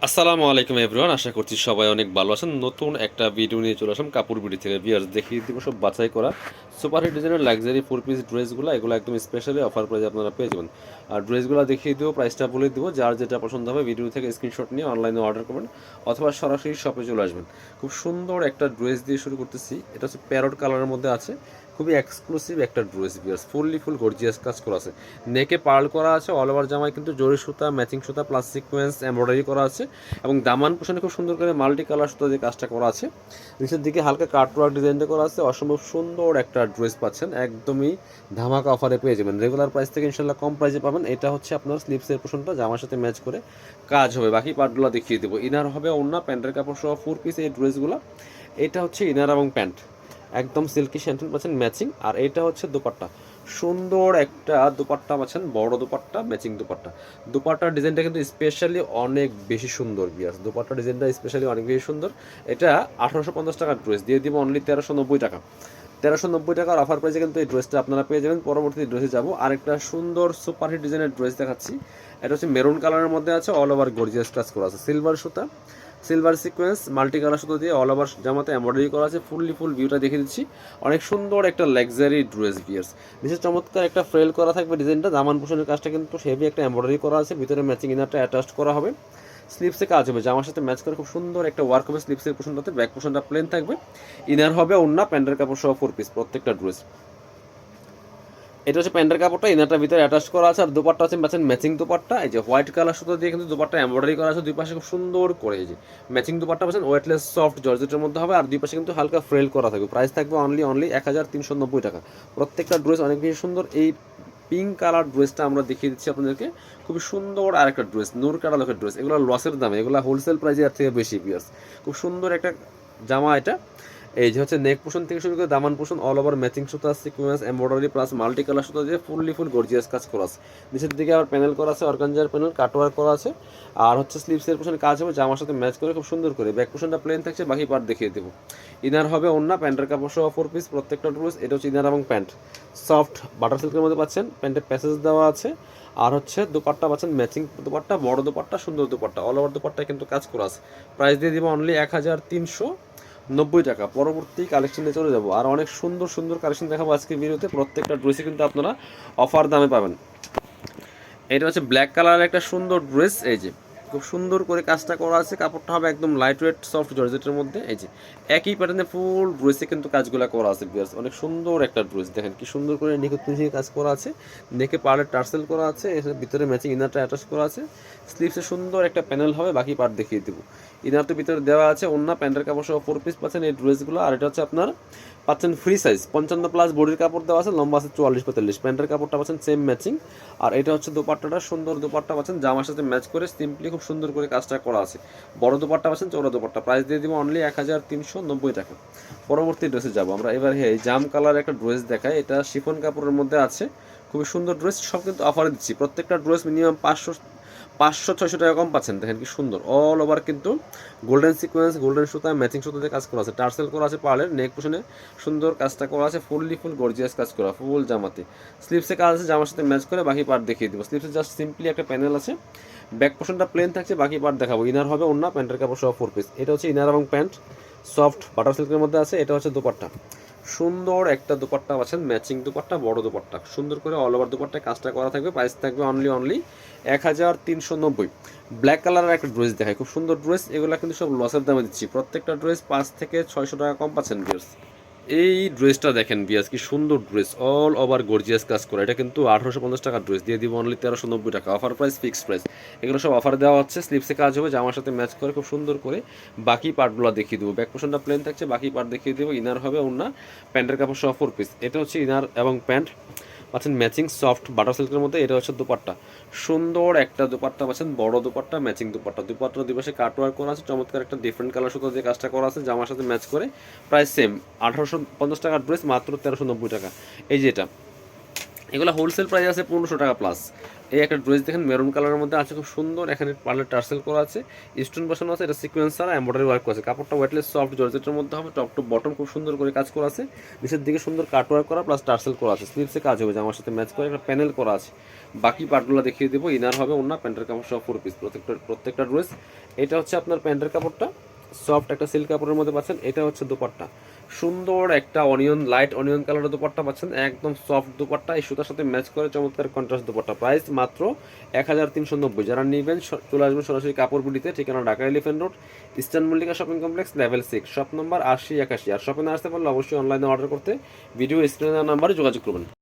আসসালামু আলাইকুম এভরিওয়ান, আশা করছি সবাই অনেক ভালো আছেন। নতুন একটা ভিডিও নিয়ে চলে আসলাম কাপড় বিডি থেকে। ভিউয়ার্স, দেখিয়ে দিব সব বাছাই করা সুপার হিট ডিজাইনের লাক্সারি 4 পিস ড্রেসগুলো। এগুলো একদম স্পেশালি অফার প্রাইসে আপনারা পেয়ে যাবেন। আর ড্রেসগুলো দেখিয়ে দেবো, প্রাইসটা বলে দেবো। যার যেটা পছন্দ হবে ভিডিও থেকে স্ক্রিনশট নিয়ে অনলাইনে অর্ডার করবেন অথবা সরাসরি শপে চলে আসবেন। খুব সুন্দর একটা ড্রেস দিয়ে শুরু করতেছি। এটা হচ্ছে প্যারট কালারের মধ্যে আছে, খুবই এক্সক্লুসিভ একটা ড্রেস। ভিউয়ার্স, ফুল গর্জিয়াস কাজ করা আছে, নেকে পার্ল করা আছে, অল ওভার জামায় কিন্তু জরি সুতা, ম্যাচিং সুতা প্লাস সিকোয়েন্স এমব্রয়ডারি করা আছে এবং দামান পোষণে খুব সুন্দর করে মাল্টি কালার সুতা দিয়ে কাজটা করা আছে। নিচের দিকে হালকা কাটওয়ার্ক ডিজাইনটা করা আছে। অসম্ভব সুন্দর একটা ড্রেস পাচ্ছেন, একদমই ধামাকা অফারে পেয়ে যাবেন। রেগুলার প্রাইস থেকে ইনশাল্লাহ কম প্রাইসে পাবেন। এটা হচ্ছে আপনার স্লিপসের পোষণটা জামার সাথে ম্যাচ করে কাজ হবে। বাকি পার্টগুলো দেখিয়ে দেবো। ইনার হবে ওড়না, প্যান্টের কাপড় সহ 4 পিস এই ড্রেসগুলো। এটা হচ্ছে ইনার এবং প্যান্ট, একদম সিল্কি স্যান্টেল পাচ্ছেন ম্যাচিং। আর এইটা হচ্ছে দুপাট্টা, সুন্দর একটা দুপাট্টা পাচ্ছেন, বড় দুপাট্টা, ম্যাচিং দুপাট্টা। দুপাট্টার ডিজাইনটা কিন্তু স্পেশালি অনেক বেশি সুন্দর। বিয়াস, দুপাট্টার ডিজাইনটা স্পেশালি অনেক বেশি সুন্দর। এটা 1850 টাকার ড্রেস, দিয়ে দিব অনলি 1390 টাকা। 1390 টাকার অফার প্রাইসে কিন্তু এই ড্রেসটা আপনারা পেয়ে যাবেন। পরবর্তী ড্রেসে যাবো, আরেকটা সুন্দর সুপার হিট ডিজাইনের ড্রেস দেখাচ্ছি। এটা হচ্ছে মেরুন কালারের মধ্যে আছে, অল ওভার গর্জিয়াস কাজ করা আছে, সিলভার সুতা, সিলভার সিকোয়েন্স মাল্টি কালার সুতো দিয়ে অল ওভার জামাতে এমব্রয়ডারি করা আছে। ফুল ভিউটা দেখে দিচ্ছি। অনেক সুন্দর একটা লাক্সারি ড্রেস। বিয়ার্স, নিচে চমৎকার একটা ফ্রেল করা থাকবে ডিজাইনটা। দামান পোষণের কাজটা কিন্তু হেভি একটা এমব্রয়ডারি করা আছে, ভিতরে ম্যাচিং ইনারটা অ্যাটাচ করা হবে। স্লিপসে কাজ হবে, জামার সাথে ম্যাচ করে খুব সুন্দর একটা ওয়ার্ক হবে। স্লিপসের পোষণটাতে ব্যাক পোষণটা প্লেন থাকবে। ইনার হবে ওড়না, প্যান্টের কাপড় সহ 4 পিস প্রত্যেকটা ড্রেস। এটা হচ্ছে প্যান্টের কাপড়টা, ইনারটার ভিতরে অ্যাটাচ করা আছে। আর দুপাট্টা হচ্ছে ম্যাচিং দুপাট্টা। এই যে হোয়াইট কালার সুতো দিয়ে কিন্তু দুপাট্টা এমব্রয়ডারি করা আছে দুই পাশে খুব সুন্দর করে। এই যে ম্যাচিং দুপাট্টা পাচ্ছেন, ওয়েটলেস সফট জর্জেটের মধ্যে হবে। আর দুই পাশে কিন্তু হালকা ফ্রেল করা থাকবে। প্রাইস থাকবে অনলি 1390 টাকা। প্রত্যেকটা ড্রেস অনেক বেশি সুন্দর। এই পিঙ্ক কালার ড্রেসটা আমরা দেখিয়ে দিচ্ছি আপনাদেরকে, খুবই সুন্দর। আর একটা ড্রেস নূর কাটালকের ড্রেস, এগুলো লসের দামে, এগুলো হোলসেল প্রাইসে এর থেকে বেশি। পিয়ার্স, খুব সুন্দর একটা জামা এটা। এই যে হচ্ছে নেক পোষণ থেকে শুরু করে দামান পোষণ, অল ওভার ম্যাচিং সুতা, sequence embroidery plus multi colour সুতা দিয়ে ফুল গর্জিয়াস কাজ করা আছে। নিচের দিকে আবার প্যানেল করা আছে, অর্গানজার প্যানেল কাটওয়ার্ক করা আছে। আর হচ্ছে স্লিভসের পোষণে কাজ হবে জামার সাথে ম্যাচ করে খুব সুন্দর করে। ব্যাক পোষণটা প্লেন থাকছে, বাকি পার্ট দেখিয়ে দেবো। ইনার হবে ওড়না, প্যান্টের কাপড় সহ 4 পিস প্রত্যেকটা ড্রেস। এটা হচ্ছে ইনার এবং প্যান্ট, সফট বাটার সিল্কের মধ্যে পাচ্ছেন। প্যান্টের প্যাসেজ দেওয়া আছে। আর হচ্ছে দুপাট্টা পাচ্ছেন ম্যাচিং দুপাট্টা, বড় দুপাট্টা, সুন্দর দুপাট্টা, অল ওভার দুপাট্টায় কিন্তু কাজ করা আছে। প্রাইস দিয়ে দিব অনলি 1390 টাকা। পরবর্তী কালেকশনে চলে যাব, আর অনেক সুন্দর কালেকশন দেখাবো আজকে ভিডিওতে। প্রত্যেকটা ড্রেসে কিন্তু আপনারা অফার দামে পাবেন। এটা হচ্ছে ব্ল্যাক কালারের একটা সুন্দর ড্রেস। এই যে খুব সুন্দর করে কাজটা করা আছে। কাপড়টা হবে একদম লাইট ওয়েট সফট জর্জেটের মধ্যে। এই যে একই প্যাটার্নে ফুল ড্রেসে কিন্তু কাজগুলো করা আছে। বিয়ার্স, অনেক সুন্দর একটা ড্রেস। দেখেন কি সুন্দর করে নিখুঁত ফিনিশিং কাজ করা আছে। নেকে পার্লের টার্সেল করা আছে, এর ভিতরে ম্যাচিং ইনারটা অ্যাটাচ করা আছে। স্লিভসে সুন্দর একটা প্যানেল হবে, বাকি পার্ট দেখিয়ে দেবো। ইনারটা ভিতরে দেওয়া আছে, অন্য প্যান্টের কাপড় সহ 4 পিস পাচ্ছেন এই ড্রেসগুলো। আর এটা হচ্ছে আপনার পাচ্ছেন ফ্রি সাইজ 55+ বডির কাপড় দেওয়া আছে, লম্বা আছে 44-45। প্যান্টের কাপড়টা পাচ্ছেন সেম ম্যাচিং। আর এটা হচ্ছে দুপাট্টাটা, সুন্দর দুপাট্টা পাচ্ছেন জামার সাথে ম্যাচ করে সিম্পলি খুব সুন্দর করে কাজটা করা আছে। বড় দুপাট্টা পাচ্ছেন, চৌড়া দুপাট্টা। প্রাইস দিয়ে দিব অনলি 1390 টাকা। পরবর্তী ড্রেসে যাবো আমরা এবার। এই জাম কালার একটা ড্রেস দেখায়, এটা শিফন কাপড়ের মধ্যে আছে, খুবই সুন্দর ড্রেস। সব কিন্তু অফারে দিচ্ছি, প্রত্যেকটা ড্রেস মিনিমাম 500-600 টাকা কম পাচ্ছেন। দেখেন কি সুন্দর, অল ওভার কিন্তু গোল্ডেন সিকোয়েন্স, গোল্ডেন সুতা, ম্যাচিং সুতাতে কাজ করা আছে। টার্সেল করা আছে পার্লের, নেক পোষণে সুন্দর কাজটা করা আছে। ফুল গর্জিয়াস কাজ করা, ফুল জামাতে। স্লিভসে কাজ আছে জামার সাথে ম্যাচ করে, বাকি পার্ট দেখিয়ে দেবো। স্লিভসে জাস্ট সিম্পলি একটা প্যানেল আছে, ব্যাক পোষণটা প্লেন থাকছে, বাকি পার্ট দেখাবো। ইনার হবে ওড়না, প্যান্টের কাপড় সহ 4 পিস। এটা হচ্ছে ইনার এবং প্যান্ট, সফট বাটার সিল্কের মধ্যে আছে। এটা হচ্ছে দুপাট্টা, সুন্দর একটা দুপাট্টা পাচ্ছেন, ম্যাচিং দুপাট্টা, বড় দুপাট্টা, সুন্দর করে অল ওভার দুপাট্টায় কাজটা করা থাকবে। প্রাইস থাকবে অনলি 1390। ব্ল্যাক কালারের একটা ড্রেস দেখায়, খুব সুন্দর ড্রেস। এগুলো কিন্তু সব লসের দামে দিচ্ছি, প্রত্যেকটা ড্রেস 500-600 টাকা কম পাচ্ছেন বিয়ার্স। এই ড্রেসটা দেখেন বিয়ার্স, কি সুন্দর ড্রেস, অল ওভার গর্জিয়াস কাজ করা। এটা কিন্তু 1850 টাকার ড্রেস, দিয়ে দিব অনলি 1390 টাকা। Offer price, fixed price. এগুলো সব অফার দেওয়া হচ্ছে। স্লিপসে কাজ হবে জামার সাথে ম্যাচ করে খুব সুন্দর করে। বাকি পার্টগুলো দেখিয়ে দেবো। ব্যাক পোর্শনটা প্লেন থাকছে, বাকি পার্ট দেখিয়ে দেবো। ইনার হবে ওড়না, প্যান্টের কাপড় সহ 4 পিস। এটা হচ্ছে ইনার এবং প্যান্ট পাচ্ছেন ম্যাচিং সফট বাটার সিল্কের মধ্যে। এটা হচ্ছে দুপাট্টা, সুন্দর একটা দুপাট্টা পাচ্ছেন, বড় দুপাট্টা, ম্যাচিং দুপাট্টা। দুপাট্টার দুই পাশে কাটওয়ার্ক করা আছে, চমৎকার একটা ডিফারেন্ট কালার সুতো দিয়ে কাজটা করা আছে জামার সাথে ম্যাচ করে। প্রাইস সেম, 1850 টাকার ড্রেস মাত্র 1390 টাকা। এই যে এটা, এগুলো হোলসেল প্রাইস আছে 1500 টাকা প্লাস। এই একটা ড্রেস দেখেন মেরুন কালারের মধ্যে আছে, খুব সুন্দর। এখানে পার্লের টার্সেল করা আছে, স্টোন বসানো আছে, এটা সিকোয়েন্স আর এমব্রয়ডারি ওয়ার্ক করা আছে। কাপড়টা ওয়েটলেস সফট জর্জেটের মধ্যে হবে, টপ টু বটম খুব সুন্দর করে কাজ করা আছে, নিচের দিকে সুন্দর কাট ওয়ার্ক করা প্লাস টার্সেল করা আছে, স্লিভসে কাজ হবে জামার সাথে ম্যাচ করে, একটা প্যানেল করা আছে। বাকি পার্টগুলো দেখিয়ে দেবো। ইনার হবে ওন্না, প্যান্টের কাপড় সহ 4 পিস প্রত্যেকটা ড্রেস। এটা হচ্ছে আপনার প্যান্টের কাপড়টা, সফট একটা সিল্ক কাপড়ের মধ্যে পাচ্ছেন। এটা হচ্ছে দোপাট্টা, সুন্দর একটা লাইট অনিয়ন কালারের দোপাট্টা পাচ্ছেন, একদম সফট দোপাট্টা, এই সুতার সাথে ম্যাচ করে চমৎকার কন্ট্রাস্ট দোপাট্টা। প্রাইস মাত্র 1390। যারা নেবেন চলে আসবেন সরাসরি কাপড় বিডিতে, ঠিকানা Dhaka elephant road, eastern Mallika shopping complex, level 6, shop number 80 81। আর শপে না আসতে পারলে অবশ্যই অনলাইনে অর্ডার করতে ভিডিও স্ক্রিনের নাম্বারে যোগাযোগ করবেন।